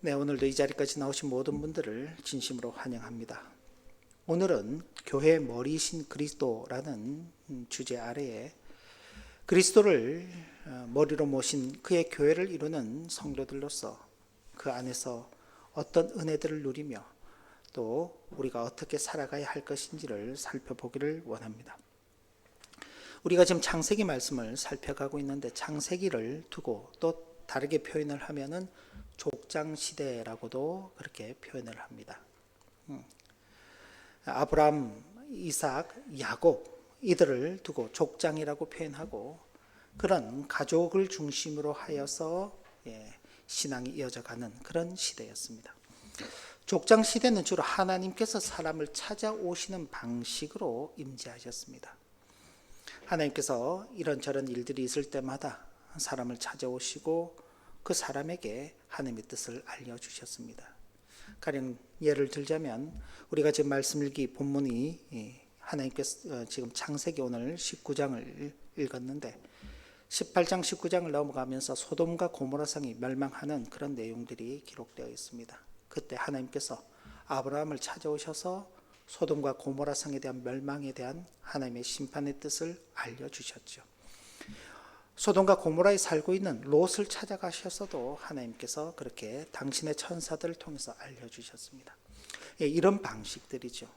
네, 오늘도 이 자리까지 나오신 모든 분들을 진심으로 환영합니다. 오늘은 교회의 머리이신 그리스도라는 주제 아래에 그리스도를 머리로 모신 그의 교회를 이루는 성도들로서 그 안에서 어떤 은혜들을 누리며 또 우리가 어떻게 살아가야 할 것인지를 살펴보기를 원합니다. 우리가 지금 창세기 말씀을 살펴가고 있는데 창세기를 두고 또 다르게 표현을 하면은 족장 시대라고도 그렇게 표현을 합니다. 아브람, 이삭, 야곱 이들을 두고 족장이라고 표현하고 그런 가족을 중심으로 하여서 신앙이 이어져가는 그런 시대였습니다. 족장 시대는 주로 하나님께서 사람을 찾아오시는 방식으로 임재하셨습니다. 하나님께서 이런저런 일들이 있을 때마다 사람을 찾아오시고 그 사람에게 하나님의 뜻을 알려주셨습니다. 가령 예를 들자면 우리가 지금 말씀 읽기 본문이 하나님께서 지금 창세기 오늘 19장을 읽었는데 18장 19장을 넘어가면서 소돔과 고모라 성이 멸망하는 그런 내용들이 기록되어 있습니다. 그때 하나님께서 아브라함을 찾아오셔서 소돔과 고모라 성에 대한 멸망에 대한 하나님의 심판의 뜻을 알려주셨죠. 소돔과 고모라에 살고 있는 롯을 찾아가셔서도 하나님께서 그렇게 당신의 천사들을 통해서 알려주셨습니다. 이런 방식들이죠.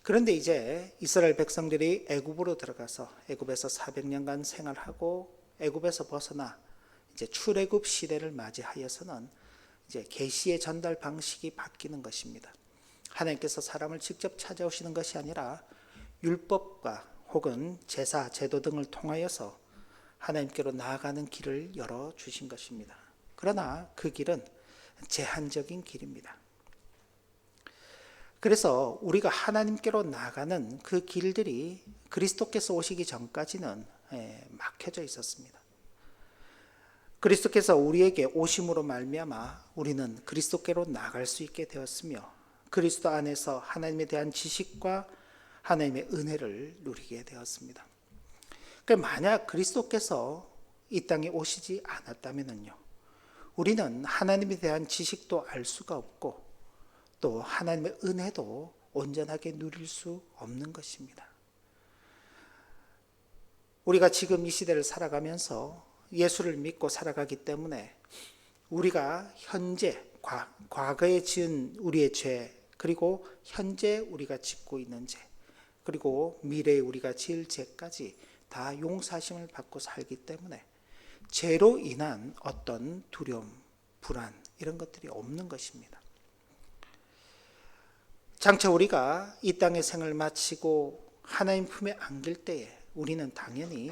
그런데 이제 이스라엘 백성들이 애굽으로 들어가서 애굽에서 400년간 생활하고 애굽에서 벗어나 이제 출애굽 시대를 맞이하여서는 이제 계시의 전달 방식이 바뀌는 것입니다. 하나님께서 사람을 직접 찾아오시는 것이 아니라 율법과 혹은 제사, 제도 등을 통하여서 하나님께로 나아가는 길을 열어주신 것입니다. 그러나 그 길은 제한적인 길입니다. 그래서 우리가 하나님께로 나아가는 그 길들이 그리스도께서 오시기 전까지는 막혀져 있었습니다. 그리스도께서 우리에게 오심으로 말미암아 우리는 그리스도께로 나아갈 수 있게 되었으며 그리스도 안에서 하나님에 대한 지식과 하나님의 은혜를 누리게 되었습니다. 만약 그리스도께서 이 땅에 오시지 않았다면요, 우리는 하나님에 대한 지식도 알 수가 없고 또 하나님의 은혜도 온전하게 누릴 수 없는 것입니다. 우리가 지금 이 시대를 살아가면서 예수를 믿고 살아가기 때문에 우리가 현재 과거에 지은 우리의 죄, 그리고 현재 우리가 짓고 있는 죄, 그리고 미래에 우리가 지을 죄까지 다 용서하심을 받고 살기 때문에 죄로 인한 어떤 두려움, 불안 이런 것들이 없는 것입니다. 장차 우리가 이 땅의 생을 마치고 하나님 품에 안길 때에 우리는 당연히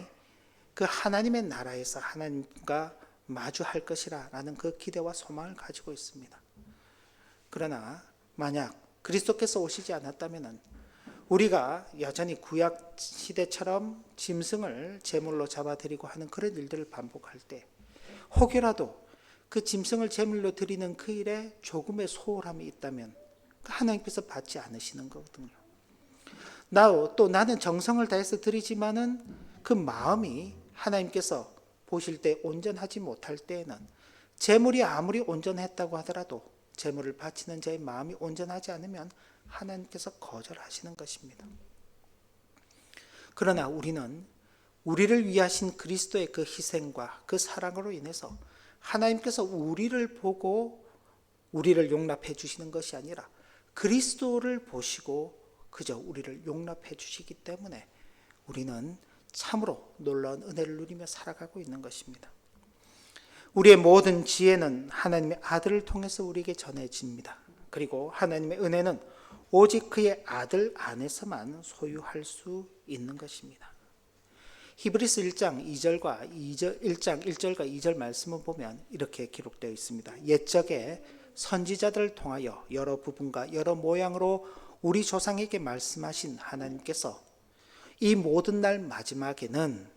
그 하나님의 나라에서 하나님과 마주할 것이라 라는 그 기대와 소망을 가지고 있습니다. 그러나 만약 그리스도께서 오시지 않았다면 우리가 여전히 구약 시대처럼 짐승을 제물로 잡아드리고 하는 그런 일들을 반복할 때 혹여라도 그 짐승을 제물로 드리는 그 일에 조금의 소홀함이 있다면 하나님께서 받지 않으시는 거거든요. 또 나는 정성을 다해서 드리지만은 그 마음이 하나님께서 보실 때 온전하지 못할 때에는 제물이 아무리 온전했다고 하더라도 제물을 바치는 자의 마음이 온전하지 않으면 하나님께서 거절하시는 것입니다. 그러나 우리는 우리를 위하신 그리스도의 그 희생과 그 사랑으로 인해서 하나님께서 우리를 보고 우리를 용납해 주시는 것이 아니라 그리스도를 보시고 그저 우리를 용납해 주시기 때문에 우리는 참으로 놀라운 은혜를 누리며 살아가고 있는 것입니다. 우리의 모든 지혜는 하나님의 아들을 통해서 우리에게 전해집니다. 그리고 하나님의 은혜는 오직 그의 아들 안에서만 소유할 수 있는 것입니다. 히브리서 1장 2절과 1장 1절과 2절 말씀을 보면 이렇게 기록되어 있습니다. 옛적에 선지자들을 통하여 여러 부분과 여러 모양으로 우리 조상에게 말씀하신 하나님께서 이 모든 날 마지막에는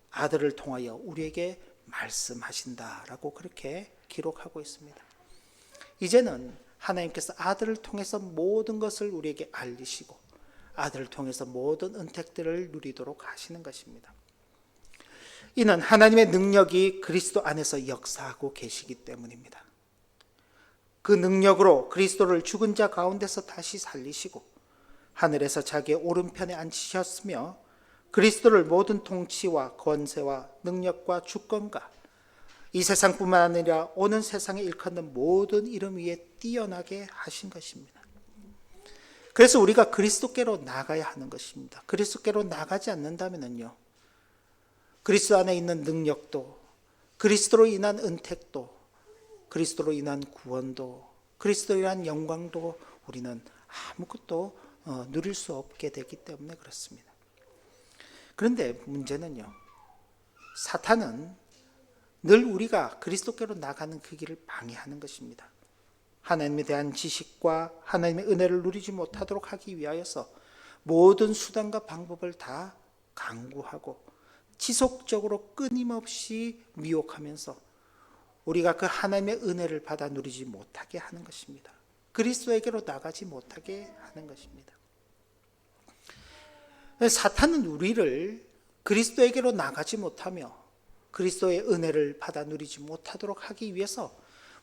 아들을 통하여 우리에게 말씀하신다라고 그렇게 기록하고 있습니다. 이제는 하나님께서 아들을 통해서 모든 것을 우리에게 알리시고 아들을 통해서 모든 은택들을 누리도록 하시는 것입니다. 이는 하나님의 능력이 그리스도 안에서 역사하고 계시기 때문입니다. 그 능력으로 그리스도를 죽은 자 가운데서 다시 살리시고 하늘에서 자기의 오른편에 앉히셨으며 그리스도를 모든 통치와 권세와 능력과 주권과 이 세상뿐만 아니라 오는 세상에 일컫는 모든 이름 위에 뛰어나게 하신 것입니다. 그래서 우리가 그리스도께로 나가야 하는 것입니다. 그리스도께로 나가지 않는다면요, 그리스도 안에 있는 능력도, 그리스도로 인한 은택도, 그리스도로 인한 구원도, 그리스도로 인한 영광도 우리는 아무것도 누릴 수 없게 되기 때문에 그렇습니다. 그런데 문제는요, 사탄은 늘 우리가 그리스도께로 나가는 그 길을 방해하는 것입니다. 하나님에 대한 지식과 하나님의 은혜를 누리지 못하도록 하기 위하여서 모든 수단과 방법을 다 강구하고 지속적으로 끊임없이 미혹하면서 우리가 그 하나님의 은혜를 받아 누리지 못하게 하는 것입니다. 그리스도에게로 나가지 못하게 하는 것입니다. 사탄은 우리를 그리스도에게로 나가지 못하며 그리스도의 은혜를 받아 누리지 못하도록 하기 위해서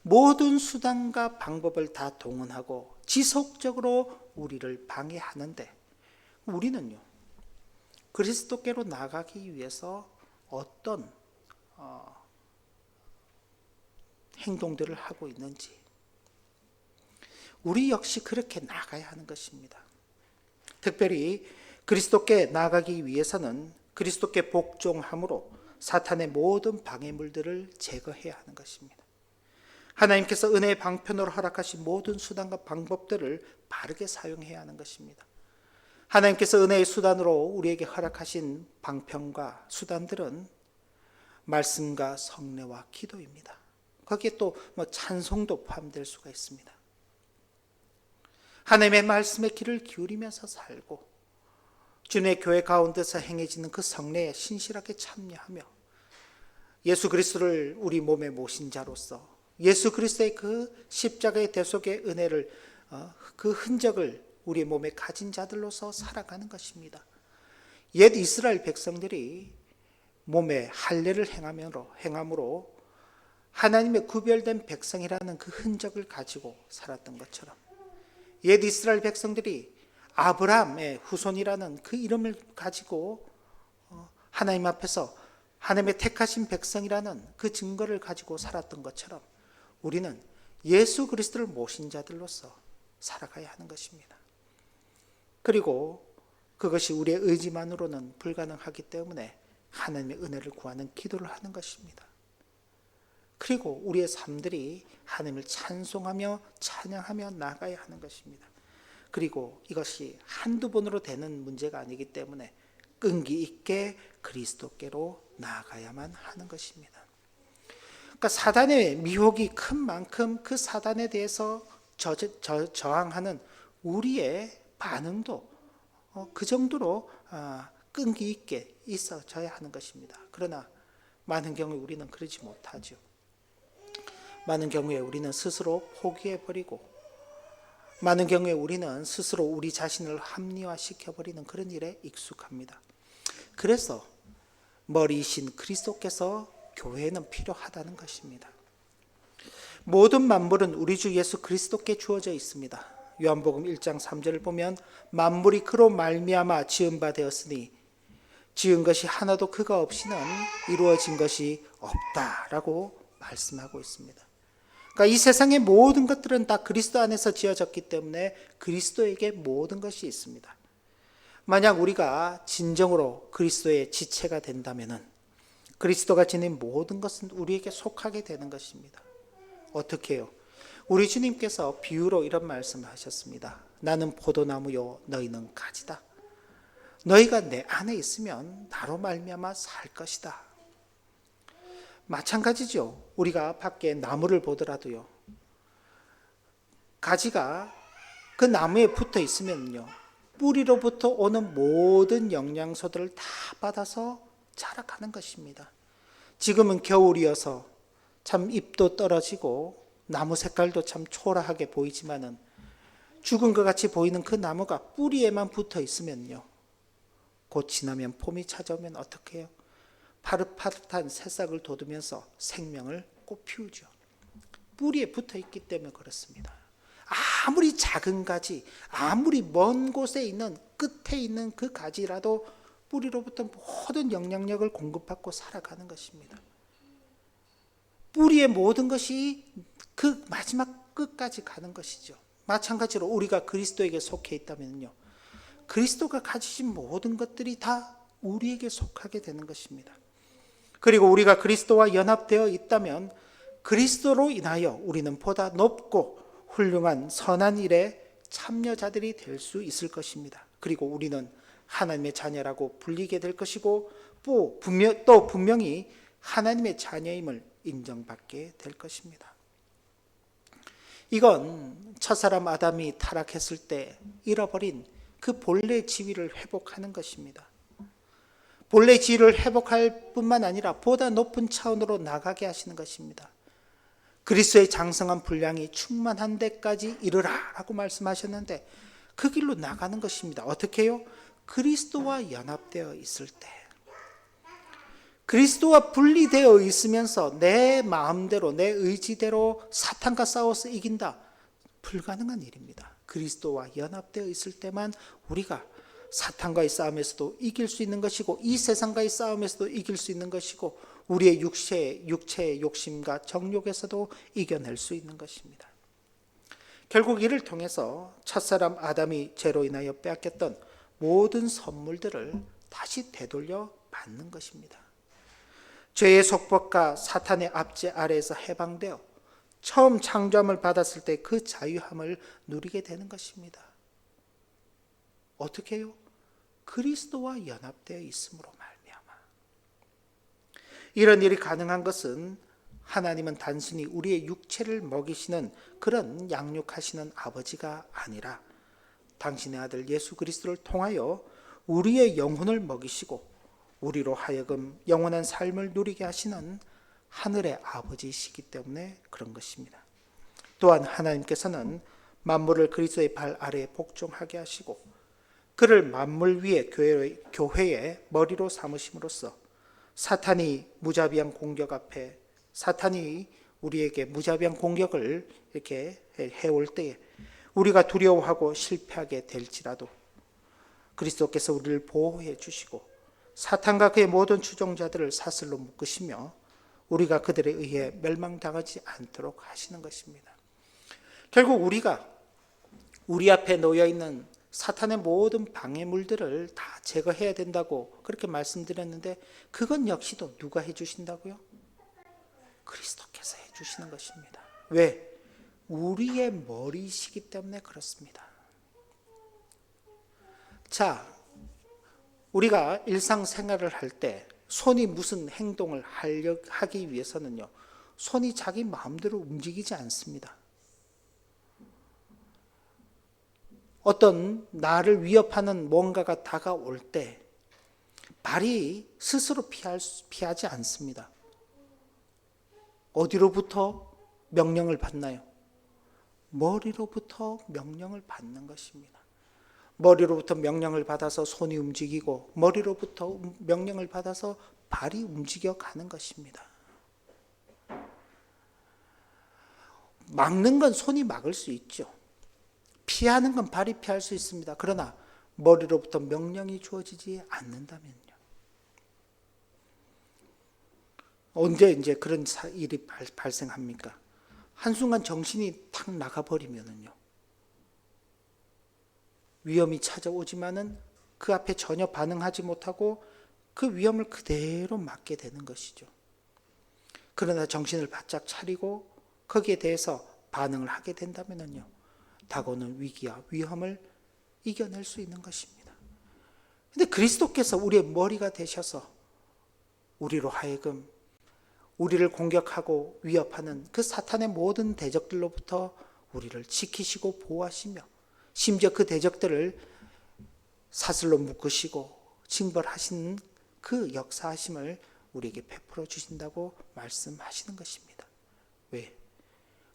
모든 수단과 방법을 다 동원하고 지속적으로 우리를 방해하는데, 우리는요, 그리스도께로 나가기 위해서 어떤 행동들을 하고 있는지, 우리 역시 그렇게 나가야 하는 것입니다. 특별히 그리스도께 나가기 위해서는 그리스도께 복종함으로 사탄의 모든 방해물들을 제거해야 하는 것입니다. 하나님께서 은혜의 방편으로 허락하신 모든 수단과 방법들을 바르게 사용해야 하는 것입니다. 하나님께서 은혜의 수단으로 우리에게 허락하신 방편과 수단들은 말씀과 성례와 기도입니다. 거기에 또 찬송도 포함될 수가 있습니다. 하나님의 말씀에 귀를 기울이면서 살고 주님의 교회 가운데서 행해지는 그 성례에 신실하게 참여하며 예수 그리스도를 우리 몸에 모신 자로서 예수 그리스도의 그 십자가의 대속의 은혜를, 그 흔적을 우리 몸에 가진 자들로서 살아가는 것입니다. 옛 이스라엘 백성들이 몸에 할례를 행함으로 하나님의 구별된 백성이라는 그 흔적을 가지고 살았던 것처럼, 옛 이스라엘 백성들이 아브라함의 후손이라는 그 이름을 가지고 하나님 앞에서 하나님의 택하신 백성이라는 그 증거를 가지고 살았던 것처럼 우리는 예수 그리스도를 모신 자들로서 살아가야 하는 것입니다. 그리고 그것이 우리의 의지만으로는 불가능하기 때문에 하나님의 은혜를 구하는 기도를 하는 것입니다. 그리고 우리의 삶들이 하나님을 찬송하며 찬양하며 나가야 하는 것입니다. 그리고 이것이 한두 번으로 되는 문제가 아니기 때문에 끈기 있게 그리스도께로 나아가야만 하는 것입니다. 그러니까 사단의 미혹이 큰 만큼 그 사단에 대해서 저항하는 우리의 반응도 그 정도로 끈기 있게 있어져야 하는 것입니다. 그러나 많은 경우에 우리는 그러지 못하죠. 많은 경우에 우리는 스스로 포기해버리고, 많은 경우에 우리는 스스로 우리 자신을 합리화시켜버리는 그런 일에 익숙합니다. 그래서 머리이신 그리스도께서 교회는 필요하다는 것입니다. 모든 만물은 우리 주 예수 그리스도께 주어져 있습니다. 요한복음 1장 3절을 보면 만물이 그로 말미암아 지은 바 되었으니 지은 것이 하나도 그가 없이는 이루어진 것이 없다라고 말씀하고 있습니다. 그러니까 이 세상의 모든 것들은 다 그리스도 안에서 지어졌기 때문에 그리스도에게 모든 것이 있습니다. 만약 우리가 진정으로 그리스도의 지체가 된다면 그리스도가 지닌 모든 것은 우리에게 속하게 되는 것입니다. 어떻게 해요? 우리 주님께서 비유로 이런 말씀을 하셨습니다. 나는 포도나무요 너희는 가지다. 너희가 내 안에 있으면 나로 말미암아 살 것이다. 마찬가지죠. 우리가 밖에 나무를 보더라도요, 가지가 그 나무에 붙어 있으면요, 뿌리로부터 오는 모든 영양소들을 다 받아서 자라가는 것입니다. 지금은 겨울이어서 참 잎도 떨어지고 나무 색깔도 참 초라하게 보이지만은 죽은 것 같이 보이는 그 나무가 뿌리에만 붙어 있으면요, 곧 지나면 봄이 찾아오면 어떻게 해요? 파릇파릇한 새싹을 돋우면서 생명을 꽃피우죠. 뿌리에 붙어 있기 때문에 그렇습니다. 아무리 작은 가지, 아무리 먼 곳에 있는 끝에 있는 그 가지라도 뿌리로부터 모든 영향력을 공급받고 살아가는 것입니다. 뿌리의 모든 것이 그 마지막 끝까지 가는 것이죠. 마찬가지로 우리가 그리스도에게 속해 있다면요, 그리스도가 가지신 모든 것들이 다 우리에게 속하게 되는 것입니다. 그리고 우리가 그리스도와 연합되어 있다면 그리스도로 인하여 우리는 보다 높고 훌륭한 선한 일에 참여자들이 될 수 있을 것입니다. 그리고 우리는 하나님의 자녀라고 불리게 될 것이고 또 분명히 하나님의 자녀임을 인정받게 될 것입니다. 이건 첫사람 아담이 타락했을 때 잃어버린 그 본래 지위를 회복하는 것입니다. 본래 지위를 회복할 뿐만 아니라 보다 높은 차원으로 나가게 하시는 것입니다. 그리스도의 장성한 분량이 충만한 데까지 이르라라고 말씀하셨는데 그 길로 나가는 것입니다. 어떻게 해요? 그리스도와 연합되어 있을 때, 그리스도와 분리되어 있으면서 내 마음대로 내 의지대로 사탄과 싸워서 이긴다, 불가능한 일입니다. 그리스도와 연합되어 있을 때만 우리가 사탄과의 싸움에서도 이길 수 있는 것이고 이 세상과의 싸움에서도 이길 수 있는 것이고 우리의 육체의 욕심과 정욕에서도 이겨낼 수 있는 것입니다. 결국 이를 통해서 첫사람 아담이 죄로 인하여 빼앗겼던 모든 선물들을 다시 되돌려 받는 것입니다. 죄의 속박과 사탄의 압제 아래에서 해방되어 처음 창조함을 받았을 때 그 자유함을 누리게 되는 것입니다. 어떻게 해요? 그리스도와 연합되어 있음으로 말미암아. 이런 일이 가능한 것은 하나님은 단순히 우리의 육체를 먹이시는 그런 양육하시는 아버지가 아니라 당신의 아들 예수 그리스도를 통하여 우리의 영혼을 먹이시고 우리로 하여금 영원한 삶을 누리게 하시는 하늘의 아버지이시기 때문에 그런 것입니다. 또한 하나님께서는 만물을 그리스도의 발 아래에 복종하게 하시고 그를 만물 위에 교회의 머리로 삼으심으로써 사탄이 무자비한 공격 앞에, 사탄이 우리에게 무자비한 공격을 이렇게 해올 때에 우리가 두려워하고 실패하게 될지라도 그리스도께서 우리를 보호해 주시고 사탄과 그의 모든 추종자들을 사슬로 묶으시며 우리가 그들에 의해 멸망당하지 않도록 하시는 것입니다. 결국 우리가 우리 앞에 놓여 있는 사탄의 모든 방해물들을 다 제거해야 된다고 그렇게 말씀드렸는데 그건 역시도 누가 해주신다고요? 그리스도께서 해주시는 것입니다. 왜? 우리의 머리이시기 때문에 그렇습니다. 자, 우리가 일상생활을 할 때 손이 무슨 행동을 하기 위해서는요, 손이 자기 마음대로 움직이지 않습니다. 어떤 나를 위협하는 뭔가가 다가올 때 발이 스스로 피하지 않습니다. 어디로부터 명령을 받나요? 머리로부터 명령을 받는 것입니다. 머리로부터 명령을 받아서 손이 움직이고 머리로부터 명령을 받아서 발이 움직여 가는 것입니다. 막는 건 손이 막을 수 있죠. 피하는 건 발이 피할 수 있습니다. 그러나 머리로부터 명령이 주어지지 않는다면요. 언제 이제 그런 일이 발생합니까? 한순간 정신이 탁 나가버리면은요. 위험이 찾아오지만은 그 앞에 전혀 반응하지 못하고 그 위험을 그대로 맞게 되는 것이죠. 그러나 정신을 바짝 차리고 거기에 대해서 반응을 하게 된다면은요. 다가오는 위기와 위험을 이겨낼 수 있는 것입니다. 그런데 그리스도께서 우리의 머리가 되셔서 우리로 하여금 우리를 공격하고 위협하는 그 사탄의 모든 대적들로부터 우리를 지키시고 보호하시며 심지어 그 대적들을 사슬로 묶으시고 징벌하시는 그 역사하심을 우리에게 베풀어 주신다고 말씀하시는 것입니다. 왜?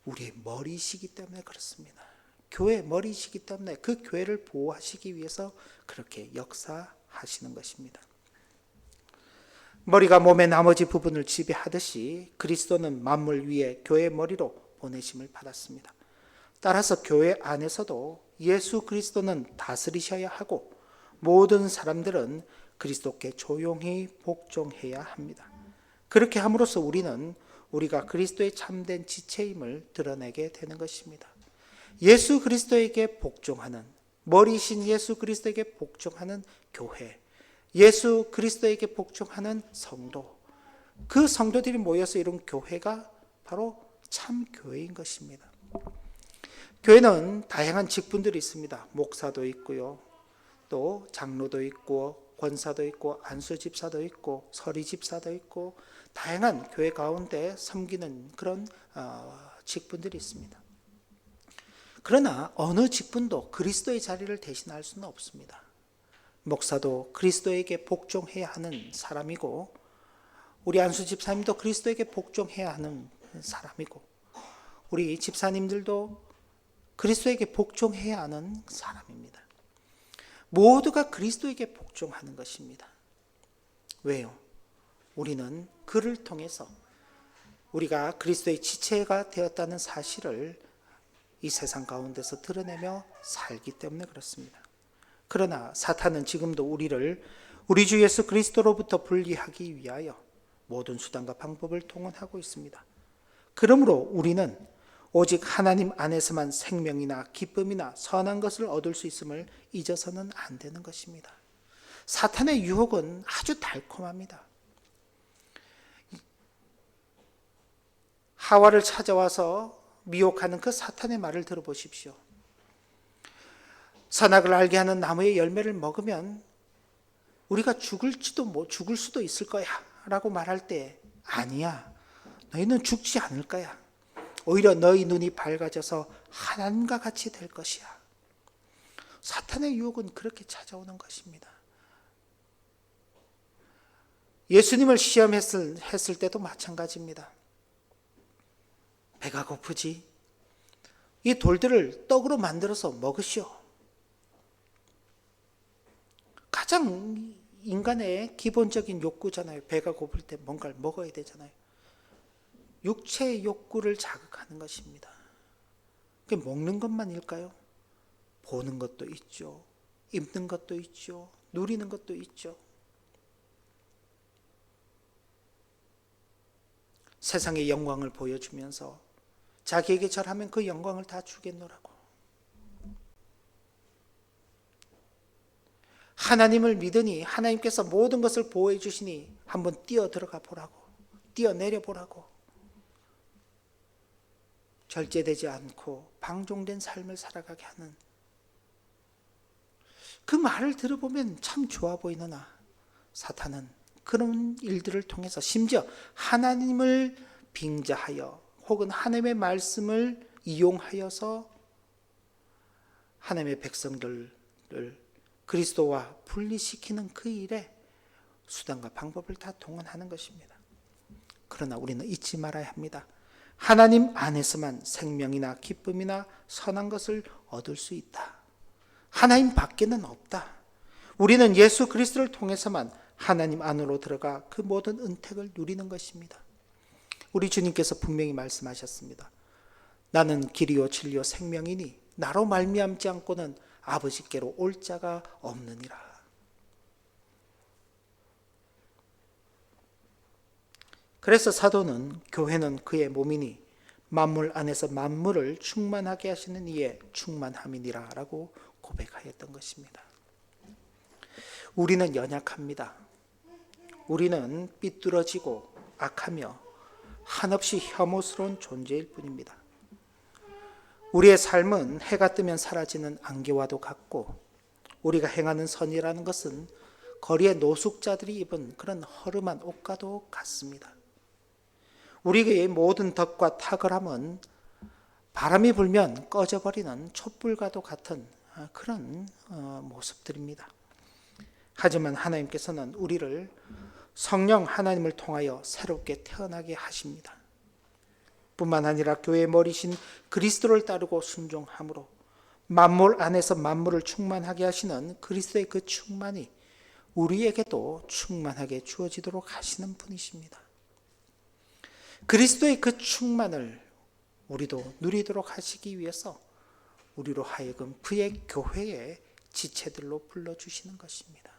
우리의 머리이시기 때문에 그렇습니다. 교회의 머리이시기 때문에 그 교회를 보호하시기 위해서 그렇게 역사하시는 것입니다. 머리가 몸의 나머지 부분을 지배하듯이 그리스도는 만물 위에 교회의 머리로 보내심을 받았습니다. 따라서 교회 안에서도 예수 그리스도는 다스리셔야 하고 모든 사람들은 그리스도께 조용히 복종해야 합니다. 그렇게 함으로써 우리는 우리가 그리스도의 참된 지체임을 드러내게 되는 것입니다. 예수 그리스도에게 복종하는, 머리신 예수 그리스도에게 복종하는 교회, 예수 그리스도에게 복종하는 성도, 그 성도들이 모여서 이룬 교회가 바로 참 교회인 것입니다. 교회는 다양한 직분들이 있습니다. 목사도 있고요, 또 장로도 있고, 권사도 있고, 안수집사도 있고, 서리집사도 있고, 다양한 교회 가운데 섬기는 그런 직분들이 있습니다. 그러나 어느 직분도 그리스도의 자리를 대신할 수는 없습니다. 목사도 그리스도에게 복종해야 하는 사람이고, 우리 안수집사님도 그리스도에게 복종해야 하는 사람이고, 우리 집사님들도 그리스도에게 복종해야 하는 사람입니다. 모두가 그리스도에게 복종하는 것입니다. 왜요? 우리는 그를 통해서 우리가 그리스도의 지체가 되었다는 사실을 이 세상 가운데서 드러내며 살기 때문에 그렇습니다. 그러나 사탄은 지금도 우리를 우리 주 예수 그리스도로부터 분리하기 위하여 모든 수단과 방법을 동원하고 있습니다. 그러므로 우리는 오직 하나님 안에서만 생명이나 기쁨이나 선한 것을 얻을 수 있음을 잊어서는 안 되는 것입니다. 사탄의 유혹은 아주 달콤합니다. 하와를 찾아와서 미혹하는 그 사탄의 말을 들어보십시오. 선악을 알게 하는 나무의 열매를 먹으면 우리가 죽을 수도 있을 거야 라고 말할 때, 아니야, 너희는 죽지 않을 거야. 오히려 너희 눈이 밝아져서 하나님과 같이 될 것이야. 사탄의 유혹은 그렇게 찾아오는 것입니다. 예수님을 시험했을 때도 마찬가지입니다. 배가 고프지? 이 돌들을 떡으로 만들어서 먹으시오. 가장 인간의 기본적인 욕구잖아요. 배가 고플 때 뭔가를 먹어야 되잖아요. 육체의 욕구를 자극하는 것입니다. 그게 먹는 것만일까요? 보는 것도 있죠. 입는 것도 있죠. 누리는 것도 있죠. 세상의 영광을 보여주면서 자기에게 절하면 그 영광을 다 주겠노라고. 하나님을 믿으니 하나님께서 모든 것을 보호해 주시니 한번 뛰어 들어가 보라고, 뛰어내려 보라고. 절제되지 않고 방종된 삶을 살아가게 하는 그 말을 들어보면 참 좋아 보이느나, 사탄은 그런 일들을 통해서 심지어 하나님을 빙자하여 혹은 하나님의 말씀을 이용하여서 하나님의 백성들을 그리스도와 분리시키는 그 일에 수단과 방법을 다 동원하는 것입니다. 그러나 우리는 잊지 말아야 합니다. 하나님 안에서만 생명이나 기쁨이나 선한 것을 얻을 수 있다. 하나님 밖에는 없다. 우리는 예수 그리스도를 통해서만 하나님 안으로 들어가 그 모든 은택을 누리는 것입니다. 우리 주님께서 분명히 말씀하셨습니다. 나는 길이요 진리요 생명이니 나로 말미암지 않고는 아버지께로 올 자가 없느니라. 그래서 사도는 교회는 그의 몸이니 만물 안에서 만물을 충만하게 하시는 이의 충만함이니라 라고 고백하였던 것입니다. 우리는 연약합니다. 우리는 삐뚤어지고 악하며 한없이 혐오스러운 존재일 뿐입니다. 우리의 삶은 해가 뜨면 사라지는 안개와도 같고, 우리가 행하는 선이라는 것은 거리의 노숙자들이 입은 그런 허름한 옷과도 같습니다. 우리의 모든 덕과 탁월함은 바람이 불면 꺼져버리는 촛불과도 같은 그런 모습들입니다. 하지만 하나님께서는 우리를 성령 하나님을 통하여 새롭게 태어나게 하십니다. 뿐만 아니라 교회의 머리신 그리스도를 따르고 순종함으로 만물 안에서 만물을 충만하게 하시는 그리스도의 그 충만이 우리에게도 충만하게 주어지도록 하시는 분이십니다. 그리스도의 그 충만을 우리도 누리도록 하시기 위해서 우리로 하여금 그의 교회의 지체들로 불러주시는 것입니다.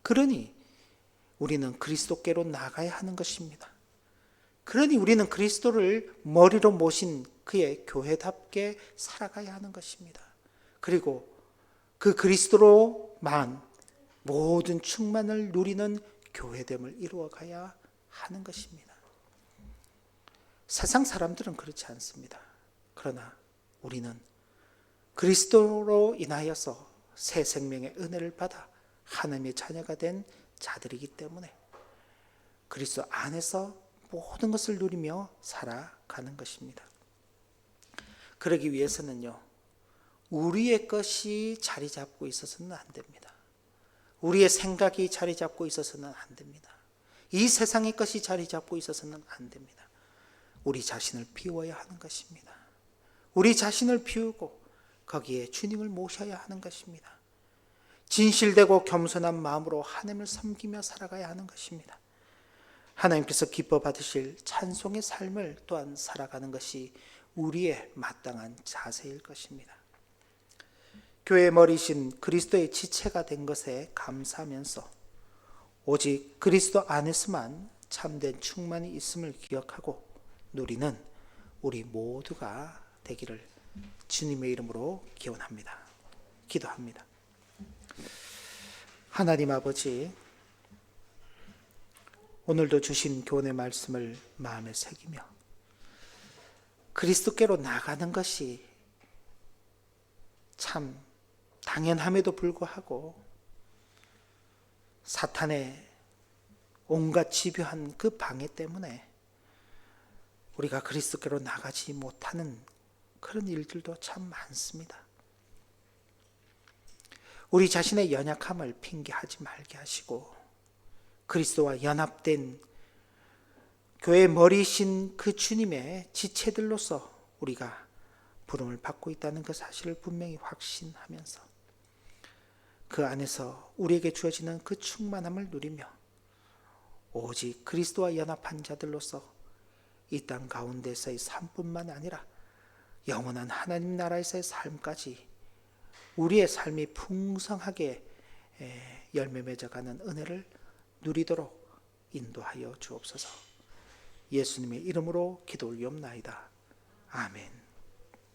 그러니 우리는 그리스도께로 나가야 하는 것입니다. 그러니 우리는 그리스도를 머리로 모신 그의 교회답게 살아가야 하는 것입니다. 그리고 그 그리스도로만 모든 충만을 누리는 교회됨을 이루어가야 하는 것입니다. 세상 사람들은 그렇지 않습니다. 그러나 우리는 그리스도로 인하여서 새 생명의 은혜를 받아 하나님의 자녀가 된 자들이기 때문에 그리스도 안에서 모든 것을 누리며 살아가는 것입니다. 그러기 위해서는요, 우리의 것이 자리 잡고 있어서는 안 됩니다. 우리의 생각이 자리 잡고 있어서는 안 됩니다. 이 세상의 것이 자리 잡고 있어서는 안 됩니다. 우리 자신을 비워야 하는 것입니다. 우리 자신을 비우고 거기에 주님을 모셔야 하는 것입니다. 진실되고 겸손한 마음으로 하나님을 섬기며 살아가야 하는 것입니다. 하나님께서 기뻐 받으실 찬송의 삶을 또한 살아가는 것이 우리의 마땅한 자세일 것입니다. 교회의 머리신 그리스도의 지체가 된 것에 감사하면서 오직 그리스도 안에서만 참된 충만이 있음을 기억하고 누리는 우리 모두가 되기를 주님의 이름으로 기원합니다. 기도합니다. 하나님 아버지, 오늘도 주신 교훈의 말씀을 마음에 새기며 그리스도께로 나가는 것이 참 당연함에도 불구하고 사탄의 온갖 집요한 그 방해 때문에 우리가 그리스도께로 나가지 못하는 그런 일들도 참 많습니다. 우리 자신의 연약함을 핑계하지 말게 하시고 그리스도와 연합된 교회의 머리이신 그 주님의 지체들로서 우리가 부름을 받고 있다는 그 사실을 분명히 확신하면서 그 안에서 우리에게 주어지는 그 충만함을 누리며 오직 그리스도와 연합한 자들로서 이 땅 가운데서의 삶뿐만 아니라 영원한 하나님 나라에서의 삶까지 우리의 삶이 풍성하게 열매 맺어가는 은혜를 누리도록 인도하여 주옵소서. 예수님의 이름으로 기도 올리옵나이다. 아멘.